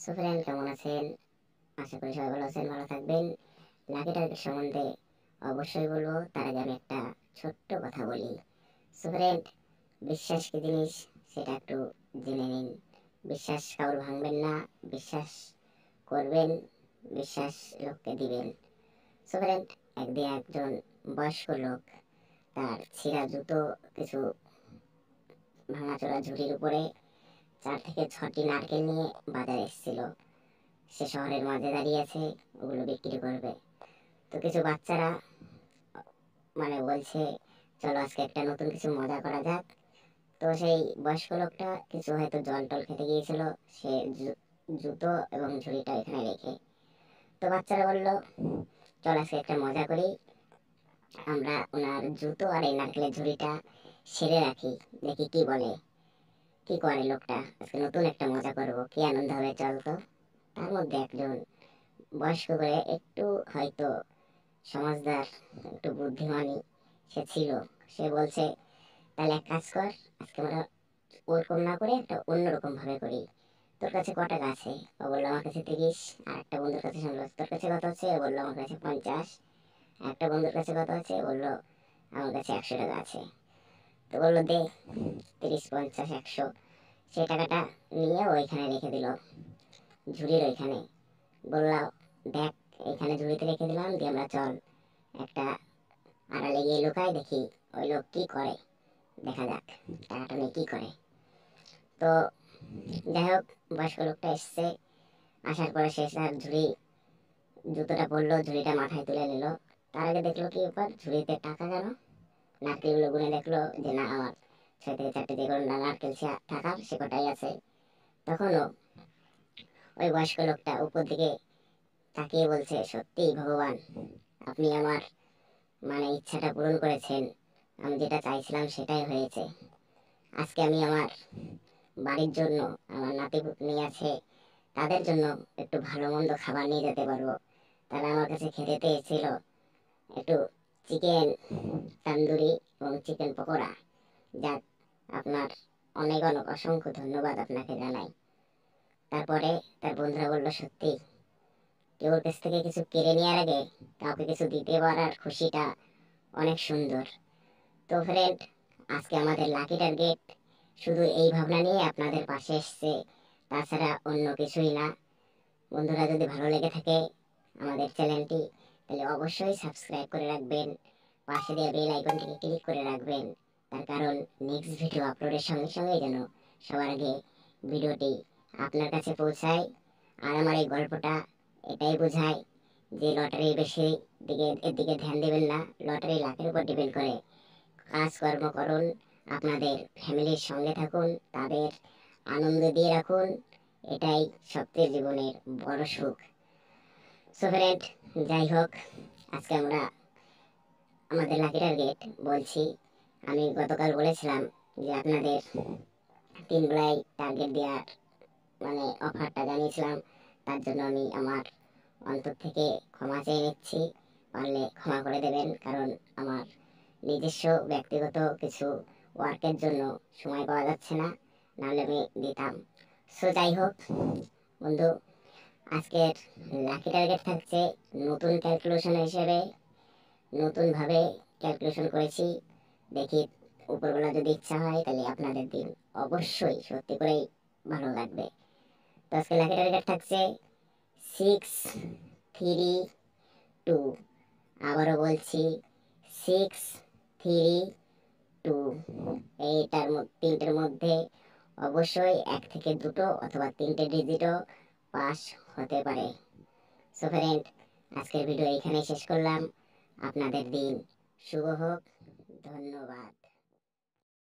So friend, কেমন আছেন? আশা করি সবাই ভালো আছেন, ভালো থাকবেন। লাকি টার্গেট সম্বন্ধে অবশ্যই বলবো, তার আগে আমি একটা ছোট্ট কথা বলি। সো ফ্রেন্ড, বিশ্বাস কি জিনিস সেটা একটু জেনে নিন। বিশ্বাস কারোর ভাঙবেন না, বিশ্বাস করবেন, বিশ্বাস লোককে দিবেন। সো ফ্রেন্ড, একদিন একজন বয়স্ক লোক তার ছিঁড়া জুতো কিছু ভাঙাচোরা ঝুড়ির উপরে 4 থেকে 6টি নারকেল নিয়ে বাজারে এসেছিল। সে শহরের মাঝে দাঁড়িয়ে আছে, ওগুলো বিক্রি করবে। তো কিছু বাচ্চারা বলছে, চলো আজকে একটা নতুন কিছু মজা করা যাক। তো সেই বয়স্ক লোকটা কিছু হয়তো জল টল খেতে গিয়েছিল, সে জুতো এবং ঝুড়িটা এখানে রেখে। তো বাচ্চারা বলল, চল আজকে একটা মজা করি, আমরা ওনার জুতো আর এই নারকেলের ঝুড়িটা সেরে রাখি, দেখি কি বলে, কি করে লোকটা। আজকে নতুন একটা মজা করবো, কি আনন্দ হবে, চল। তো তার মধ্যে একজন বয়স্ক করে একটু হয়তো সমাজদার, একটু বুদ্ধিমানী সে ছিল। সে বলছে, তাহলে এক কাজ কর, আজকে আমরা ওরকম না করে একটা অন্যরকম ভাবে করি। তোর কাছে ক টাকা আছে? ও বললো, আমার কাছে 30। আর একটা বন্ধুর কাছে শুনলো, তোর কাছে কত আছে? ও বললো, আমার কাছে 50। আর একটা বন্ধুর কাছে কত আছে? ও বললো, আমার কাছে 100 টাকা আছে। তো বললো, দে, 30, 50, 100। সেই টাকাটা নিয়ে ও এখানে রেখে দিল, ঝুড়ির ওইখানে। বললাম, দেখ, এখানে ঝুড়িতে রেখে দিলাম, দিয়ে আমরা চল একটা আড়ালে গিয়ে লুকাই, দেখি ওই লোক কি করে, দেখা যাক টাকাটা নিয়ে কি করে। তো যাই হোক, বয়স্ক লোকটা এসছে, আসার পরে সে তার জুতোটা পরলো, ঝুড়িটা মাথায় তুলে নিল। তার আগে দেখলো কি ব্যাপার, ঝুড়িতে টাকা কেন? নারকেলগুলো গুনে দেখলো যে না, আমার 6 থেকে 4টে যে কোনো নারকেল টাকা সে কটাই আছে। তখনও ওই বয়স্ক লোকটা উপর দিকে তাকিয়ে বলছে, সত্যি ভগবান, আপনি আমার ইচ্ছাটা পূরণ করেছেন, আমি যেটা চাইছিলাম সেটাই হয়েছে। আজকে আমি আমার বাড়ির জন্য, আমার নাতিপুতনি আছে, তাদের জন্য একটু ভালো মন্দ খাবার নিয়ে যেতে পারবো। তারা আমার কাছে খেতে চেয়েছিল একটু চিকেন তান্দুরি এবং চিকেন পকোড়া। যাক, আপনার অনেক অনেক অসংখ্য ধন্যবাদ আপনাকে জানাই। তারপরে তার বন্ধুরা বলল, সত্যি কেউর কাছ থেকে কিছু কেড়ে নেওয়ার আগে কাউকে কিছু দিতে পারার খুশিটা অনেক সুন্দর। তো ফ্রেন্ড, আজকে আমাদের লাকি টার্গেট শুধু এই ভাবনা নিয়ে আপনাদের পাশে এসছে, তাছাড়া অন্য কিছুই না। বন্ধুরা, যদি ভালো লেগে থাকে আমাদের চ্যানেলটি, তাহলে অবশ্যই সাবস্ক্রাইব করে রাখবেন, পাশে দেওয়া বেল আইকনটিকে ক্লিক করে রাখবেন। তার কারণ নেক্সট ভিডিও আপলোডের সঙ্গে সঙ্গে যেন সবার আগে ভিডিওটি আপনার কাছে পৌঁছায়। আর আমার এই গল্পটা এটাই বোঝায় যে লটারি বেশি এদিকে ধ্যান দেবেন না, লটারি লাখের উপর ডিপেন্ড করে। কাজকর্ম করুন, আপনাদের ফ্যামিলির সঙ্গে থাকুন, তাদের আনন্দ দিয়ে রাখুন, এটাই সত্যের জীবনের বড় সুখ। সো ফ্রেন্ড, যাই হোক, আজকে আমরা আমাদের লাকি টার্গেট বলছি। আমি গতকাল বলেছিলাম যে আপনাদের 3 বেলায় টার্গেট দেওয়ার অফারটা জানিয়েছিলাম। তার জন্য আমি আমার অন্তর থেকে ক্ষমা চেয়ে নিচ্ছি, পারলে ক্ষমা করে দেবেন, কারণ আমার নিজস্ব ব্যক্তিগত কিছু ওয়ার্কের জন্য সময় পাওয়া যাচ্ছে না, নাহলে আমি দিতাম। সো যাই হোক বন্ধু, আজকের লাকি টার্গেট থাকছে নতুন ক্যালকুলেশন হিসেবে, নতুনভাবে ক্যালকুলেশন করেছি। দেখি উপরবেলা যদি ইচ্ছা হয় তাহলে আপনাদের দিন অবশ্যই সত্যি করেই ভালো লাগবে। তো আজকে লাকি টার্গেট থাকছে 632। আবারও বলছি, 632। এইটার তিনটের মধ্যে অবশ্যই 1 থেকে 2টো অথবা 3টে ডিজিটও পাস হতে পারে। সো ফ্রেন্ড, আজকের ভিডিও এখানেই শেষ করলাম। আপনাদের দিন শুভ হোক। ধন্যবাদ।